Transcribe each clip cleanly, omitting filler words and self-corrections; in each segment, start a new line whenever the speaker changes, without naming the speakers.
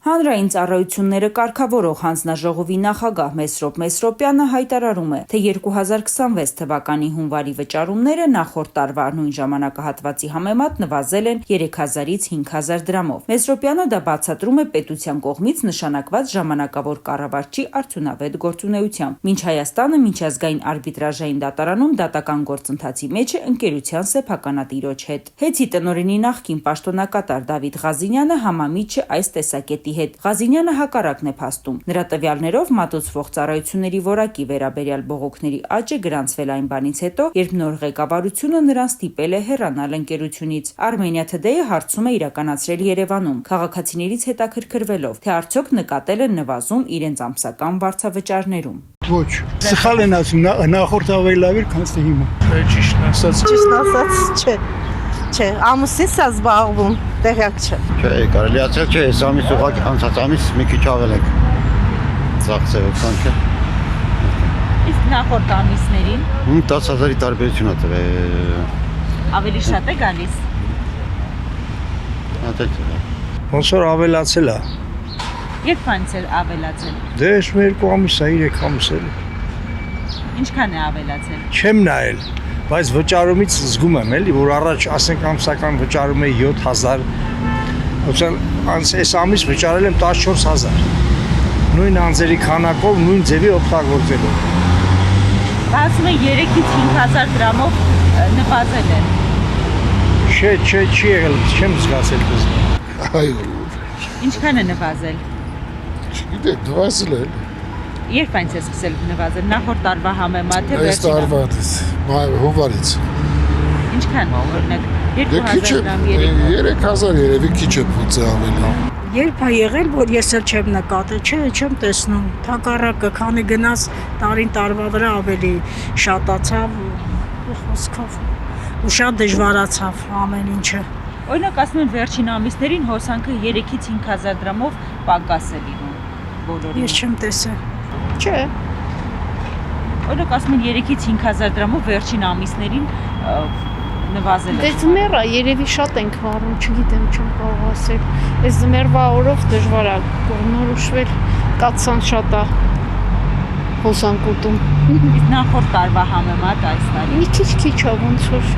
Հանրային ծառայությունները կարգավորող հանձնաժողովի նախագահ Մեսրոպ Մեսրոպյանը հայտարարում է, թե 2026 թվականի հունվարի վճարումները նախորդ տարվա նույն ժամանակահատվածի համեմատ նվազել են 3000-ից 5000 դրամով։ Մեսրոպյանը դա բացատրում է պետության կողմից նշանակված ժամանակավոր կառավարչի արդյունավետ գործունեությամբ։ Մինչ Հայաստանը միջազգային արբիտրաժային դատարանում դատական գործընթացի մեջ է ընկերության սեփականատիրոջ հետ։ Հեցի տնօրենի նախկին պաշտոնակատար Դավիթ Ղազինյանը համամիջ է այս տեսակետի հետ։ Ղազինյանը հակառակն է փաստում։ Նրա տվյալներով մատուցվող ծառայությունների որակի վերաբերյալ բողոքների աճ է գրանցվել այն բանից հետո, երբ նոր ղեկավարությունը նրան ստիպել է հեռանալ ընկերությունից։ Armenia Today-ը հարցում է իրականացրել Երևանում, քաղաքացիներից հետաքրքրվելով, թե արդյոք նկատել են նվազում իրենց ամսական վարձավճարներում։
Ոչ, սխալ են ասում, նախորդ ավելի լավ էր, քան հիմա։
Ճիշտ ասած,
չէ։ Չէ, ամուսինս է զբաղվում, տեղյակ չէ։
Չէ, կարելի ասել չէ, այս ամիս ուղղակի անցած ամիս մի քիչ ավել ենք ծախսել կանքը։
Իսկ նախորդ ամիսներին
10000-ի տարբերություն ա տվել։
Ավելի շատ է գալիս։
Ոնց որ ավելացել է։
Երբ անցել ավելացել։
Դե այս երկու ամիս է, 3 ամիս է։
Ինչքան է ավելացել։
Չեմ նայել, բայց վճարումից զգում եմ էլի, որ առաջ ասենք ամսական վճարում է 7000, ոնց այս ամիս վճարել եմ 14000։ Նույն անձերի քանակով, նույն ձևի օգտագործելով։
Ասում են 3-ից 5000 դրամով նվազել է։
Չէ, չի եղել, չեմ զգացել դες։
Այո,
Ինչքան է նվազել։
չգիտեք, նվազել է։
Երբ այնց է սկսել նվազել, նախորդ տարվա համեմատ է
Այս տարվանից, հունվարից։
Ինչքան օրինակ
Դե քիչ է, 3000 երևի քիչ է փուծը ավելի։
Երբ է եղել, որ ես էլ չեմ նկատել, չեմ տեսնում։ Թակառակը, քանի գնաց տարին տարվա վրա ավելի շատացավ, խոսքով ու շատ դժվարացավ ամեն ինչը։
Օրինակ ասում են վերջին ամիսներին հոսանքը 3-ից 5000 դրամով պակաս է լինում բոլորին։
Ես չեմ տեսել։ Չէ։
Օրինակ ասում են 3-ից 5000 դրամով վերջին ամիսներին նվազել է։
Դե ձմեռը երևի շատ ենք վարում, չգիտեմ, չեմ կարող ասել։ Այս ձմեռվա օրով դժվար է կողմնորոշվել, կացան շատ է հոսանքուտում։
Իսկ նախորդ տարվա համեմատ այս տարի։
Մի քիչ է ոնց որ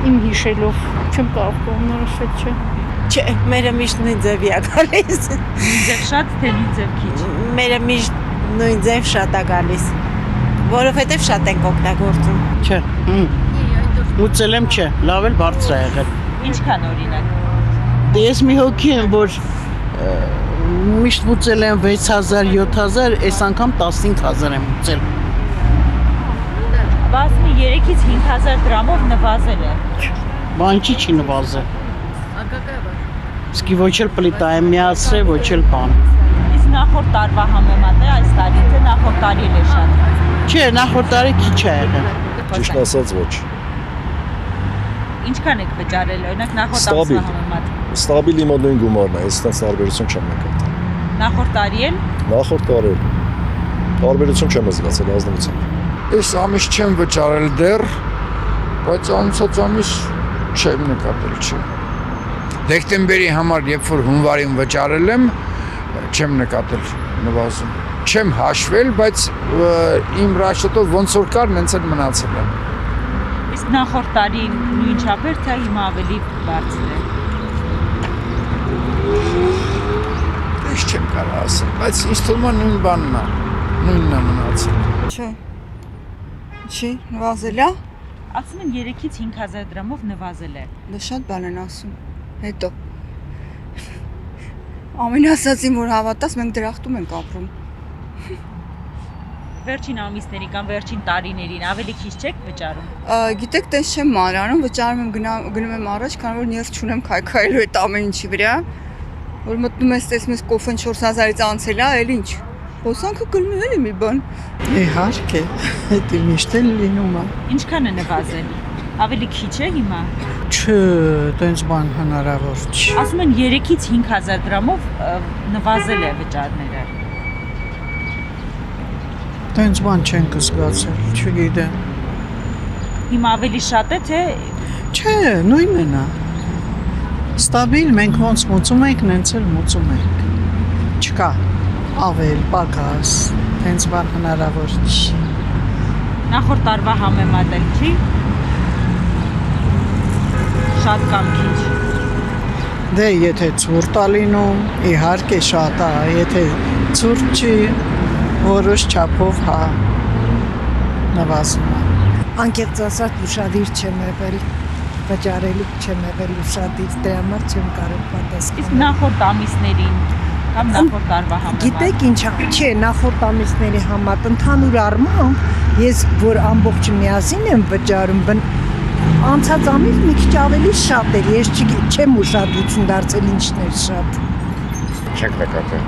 իմ հիշելով չեմ կարող կողմնորոշվել, չէ։
Չէ, մերը միշտ նույն ձևի է գալիս։
Նույն ձև շատ, թե նույն ձև քիչ։
Մերը միշտ նույն ձև շատ է գալիս, որովհետև շատ ենք օգտագործում։
Չէ։ Ուծել եմ չէ, լավ էլ բարձր է եղել։
Ինչքան օրինակ։
Դե ես մի հոգի եմ, որ միշտ ուծել եմ 6000, 7000, այս անգամ 15000 եմ ուծել։
Ասում են 3-ից 5000 դրամով նվազել է։
Բան չի նվազել։ Իսկ ոչ էլ պլիտա եմ միացրել, ոչ էլ բան։
Իսկ նախորդ տարվա համեմատ է այս տարի, թե նախորդ տարի էլ է շատ։
Չէ, նախորդ տարի քիչ է եղել։
Ճիշտ ասած ոչ։
Ինչքան եք վճարել, օրինակ նախորդ ամսվա համեմատ։
Ստաբիլի մոտ նույն գումարն է, այս տենց տարբերություն չեմ նկատել։
Նախորդ տարի էլ։
Նախորդ տարի տարբերություն չեմ զգացել ազնվությամբ։ Այս ամիս չեմ վճարել դեռ, բայց անցած ամիս չեմ նկատել, չէ։ Դեկտեմբերի համար, երբ որ հունվարին վճարել եմ, չեմ նկատել նվազում։ Չեմ հաշվել, բայց իմ ռաշտով ոնց որ կար, նենց էլ մնացել է։
Իսկ նախորդ տարի նույն չափ էր, թե հիմա ավելի բարձր է։
Ես չեմ կարող ասել, բայց ինձ թվում է նույն բանն է, նույնն է մնացել։
Չէ։ Չի, նվազել է։
Ասում են 3-ից 5000 դրամով նվազել է։
Դա շատ բան են ասում։ Հետո ամեն ասածին որ հավատաս, մենք դրախտում ենք ապրում։
Վերջին ամիսների կամ վերջին տարիներին ավելի քիչ չեք վճարում։
Գիտեք, տես չեմ մանրանում, վճարում եմ գնում եմ առաջ, քանի որ ներս չունեմ քայքայելու այդ ամեն ինչի վրա։ Որ մտնում ես, տեսնում ես կոֆեն 4000-ից անցել է, էլ ինչ։ Հոսանքը գնում է էլի մի բան։
Իհարկե, դա միշտ էլ լինում է։
Ինչքան է նվազել։ Ավելի քիչ է հիմա։
Չէ, տենց բան հնարավոր չի։
Ասում են 3-ից 5000 դրամով նվազել է վճարները։
Տենց բան չենք զգացել, չգիտեմ։
Հիմա ավելի շատ է, թե
Չէ, նույնն է նա։ Ստաբիլ, մենք ոնց մուծում ենք, նենց էլ մուծում ենք։ Չկա ավել, պակաս, հենց բան հնարավոր չի։
Նախորդ տարվա համեմատել չի։ Շատ կամ քիչ։
Դե եթե ցուրտ է լինում, իհարկե շատ է, եթե ցուրտ չի, որոշ չափով հա նվազում է։
Անկեղծ ասած ուշադիր չեմ եղել, վճարելու չեմ եղել ուշադիր, դրա համար չեմ կարող
Իսկ
պատասխանել։
նախորդ ամիսներին կամ նախորդ տարվա համեմատ։
Գիտեք ինչ, չէ, նախորդ ամիսների համար ընդհանուր առմամբ ես որ ամբողջը միասին եմ վճարում, անցած ամիս մի քիչ ավելի շատ էր, ես չեմ ուշադրություն դարձել ինչն էր շատ։
Չեք նկատել։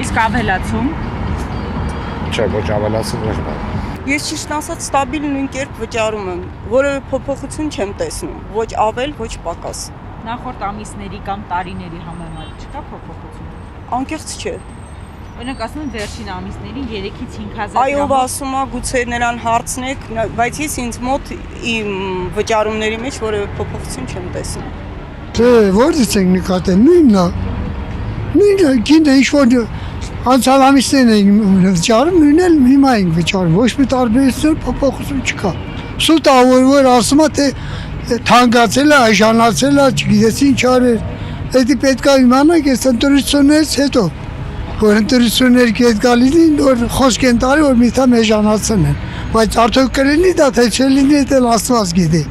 Իսկ ավելացում։
Չէ, ոչ ավելացում ոչ բան։
Ես ճիշտ ասած ստաբիլ նույն կերպ վճարում եմ, որևէ փոփոխություն չեմ տեսնում, ոչ ավել, ոչ պակաս։
Նախորդ ամիսների կամ տարիների համեմատ չկա փոփոխություն։
Անկեղծ չէ։
Օրինակ ասում են վերջին ամիսներին 3-ից 5000
Այո, ասում է, գուցե նրան հարցնեք, բայց ես ինձ մոտ իմ վճարումների մեջ որևէ փոփոխություն չեմ տեսնում։
Թե որից ենք նկատել, նույնն է։ Նույնը, գինը ինչ-որ անցյալ ամիսներն ենք վճարում, նույնն էլ հիմա ենք վճարում, ոչ մի տարբերություն փոփոխություն չկա։ Սուտ է, որ ասում է, թե թանկացել է, այժանացել է, չգիտես ինչ արել։ Դա պետք է իմանանք այս ընտրություններից հետո, որ ընտրություններ կետ գալին, որ խոսք են տարի, որ միթամ էժանացն են, բայց արդյոք կրելի դա, թե չելինի, դա ասված գիտի։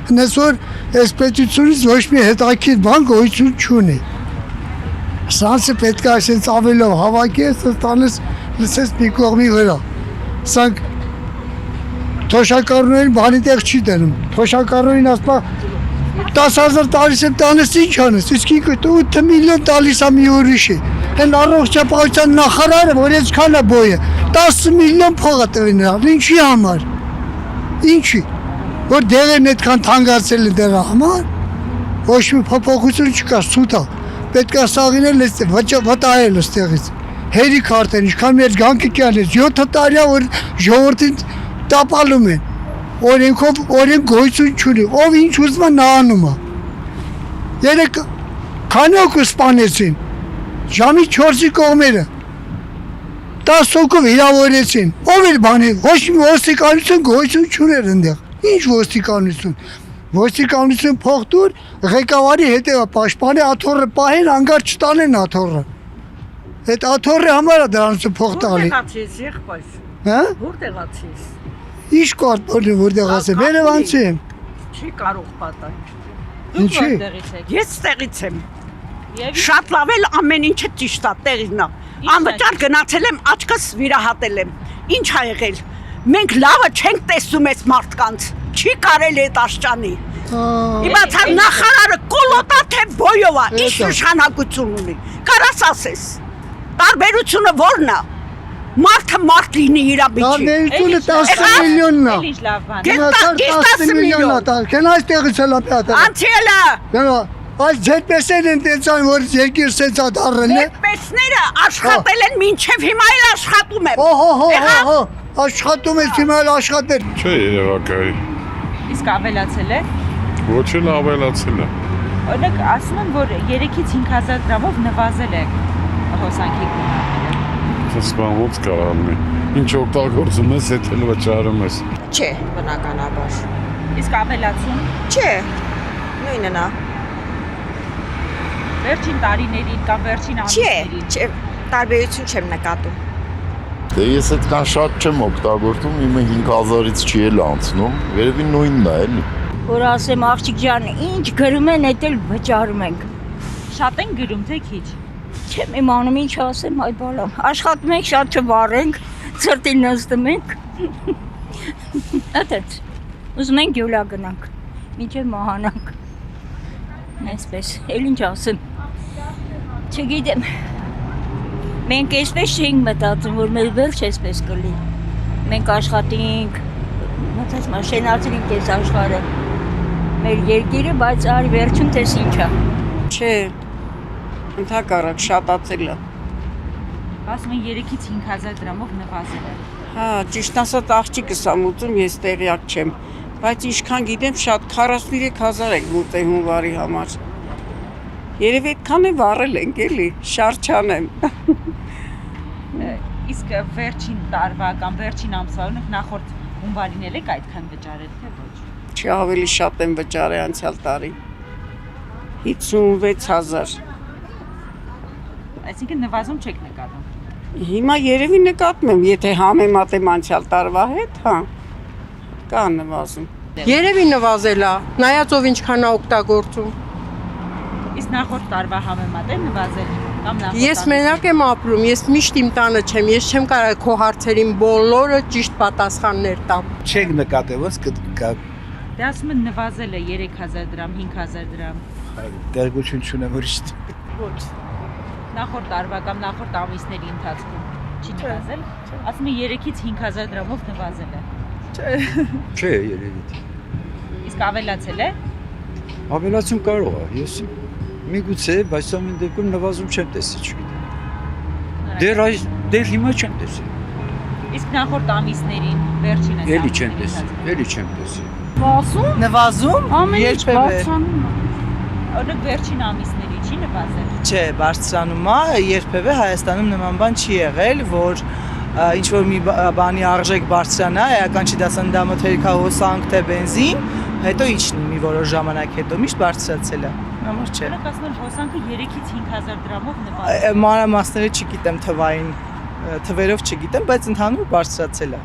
Հնես որ այս պետությունից ոչ մի հետաքրքիր բան գոյություն չունի։ Սրանցը պետք է այսպես ավելով հավաքես, տանես լսես մի կողմի վրա։ Սրանք թոշակառուներին բանի տեղ չի դնում։ Թոշակառուին ասպա 10,000 տալիս եմ տանես ինչ անես, իսկ 8 միլիոն տալիս է մի ուրիշի։ Հեն առողջապահության նախարարը, որ այսքան է բոյը, 10 միլիոն փող է տվել նրան, ինչի համար։ Ինչի։ Որ դեղերն այդքան թանկացել են դրա համար, ոչ մի փոփոխություն չկա, սուտ է։ Պետք է սաղինել վտայել այստեղից։ Հերիք արդեն, ինչքան մեր գանկի կյանից, 7 տարի որ ժողովրդին տապալում են։ Օրենքով օրենք գոյություն չունի, ով ինչ ուզում է նա անում է։ Երեք քանի օգու սպանեցին, ժամի 4-ի կողմերը, 10 օգու վիրավորեցին, ով էր բանի, ոչ մի ոստիկանություն գոյություն չուներ ընդեղ, ինչ ոստիկանություն, ոստիկանություն փող տուր, ղեկավարի հետևը պաշտպանի աթոռը պահեն, անգար չտանեն աթոռը, այդ աթոռի համար է դրանցը փող տալի։
Որտեղացիս եղբայր։
Հա?
Որտեղացիս։
Ինչ կարտորի որտեղ ասեմ, Երևանցի եմ։
Չի կարող պատահել։
Ինչի։
Ես տեղից եմ։ Շատ լավ էլ ամեն ինչը ճիշտ է, տեղին է։ Անվճար գնացել եմ, աչքս վիրահատել եմ։ Ինչ ա եղել։ Մենք լավը չենք տեսնում այս մարդկանց։ Չի կարելի այդ աշճանի։ Իմացար նախարարը կոլոտա թե բոյով է, ինչ նշանակություն ունի։ Կարաս ասես։ Տարբերությունը ո՞րն է։ Մարդը մարդ լինի իր բիճի։
Տարբերությունը 10 միլիոնն է։
Ինչ լավ բան։
Գնա 10 միլիոնն է, կենա այստեղից էլ ապյատը։
Անցելը։
Գնա, այս ջերպեսեն են տեցան, որ երկիր սեցա դարրել է։
Ջերպեսները աշխատել են մինչև հիմա էլ աշխատում են։
Հո, աշխատում է հիմա էլ աշխատել։
Չէ, երևակայի։
Իսկ ավելացել է։
Ոչ էլ ավելացել է։
Օրինակ ասում են, որ 3-ից 5000 դրամով նվազել է հոսանքի գումարները։
Դες բան ոնց կարող լինի։ Ինչ օգտագործում ես, այդ էլ վճարում ես։
Չէ, բնականաբար։
Իսկ ավելացում
Չէ, նույնն է։
վերջին տարիներին կամ վերջին ամիսներին։
Չէ, տարբերություն չեմ նկատում։
Դե ես այդքան շատ չեմ օգտագործում, իմը 5000-ից չի էլ անցնում, երևի նույնն է, էլի։
Որ ասեմ աղջիկ ջան, ինչ գրում են, այդ էլ վճարում ենք։
Շատ են գրում թե քիչ։
Չեմ իմանում ինչ ասեմ, այ բալամ։ Աշխատում ենք, շատ չվառենք, ծրտին նստում ենք։ Այդպես։ Ուզում ենք յուլա գնանք, մինչև մահանանք։ Այսպես, էլ ինչ ասեմ։ Չգիտեմ։ Մենք այսպես չենք մտածում, որ մեր վերջ այսպես կլի։ Մենք աշխատենք, մտած մաշենացրինք այս աշխարհը։ Մեր երկիրը, բայց արի վերջում տես ինչա։
Չէ, ընդհակառակ շատացել է։
Ասում են 3-ից 5000 դրամով նվազել է։
Հա, ճիշտ ասած աղջիկս ա մուծում, ես տեղյակ չեմ, բայց ինչքան գիտեմ շատ 43000 է մուծել հունվարի համար։ Երևի այդքան է վառել ենք էլի, շարժ չանեմ։
Իսկ վերջին տարվա կամ վերջին ամսվա նախորդ հունվարին եք այդքան վճարել թե ոչ։
Չի ավելի շատ եմ վճարել անցյալ տարի։ 56,000։
Այսինքն նվազում չեք նկատում։
Հիմա երևի նկատում եմ, եթե համեմատեմ անցյալ տարվա հետ, հա, կա նվազում։
Երևի նվազել է, նայած ով ինչքան է օգտագործում։
Իսկ նախորդ տարվա համեմատ է նվազել կամ նախորդ։
Ես մենակ եմ ապրում, ես միշտ իմ տանը չեմ, ես չեմ կարող քո հարցերին բոլորը ճիշտ պատասխաններ տամ։
Չեք նկատել, ոնց կա
Դե ասում են նվազել է 3000 դրամ, 5000 դրամ։
դերգություն չունեմ ուրիշ։
Ոչ։ Նախորդ տարվա կամ նախորդ ամիսների ընթացքում չի նվազել։ Ասում են 3-ից 5000 դրամով նվազել է։
Չէ, երևի։
Իսկ ավելացել է։
Ավելացում կարող է, ես միգուցե, բայց ամեն դեպքում նվազում չեմ տեսել, չգիտեմ։ Դեռ հիմա չեմ տեսել։
Իսկ նախորդ ամիսներին վերջին է։
Էլի չեմ տեսել։
Նվազում երբևէ
Օրինակ վերջին ամիսների չի նվազել։
չէ, բարձրանում է, երբևէ Հայաստանում նման բան չի եղել, որ ինչ որ մի բանի արժեք բարձրանա, էական չի դասան դա մթերքա հոսանք թե բենզին, հետո իջնի մի որոշ ժամանակ հետո միշտ բարձրացել է։ Համար չէ։
Օրինակ ասում են հոսանքը 3-ից 5000 դրամով նվազել։
Մանրամասները չգիտեմ թվային թվերով չգիտեմ, բայց ընդհանուր բարձրացել է։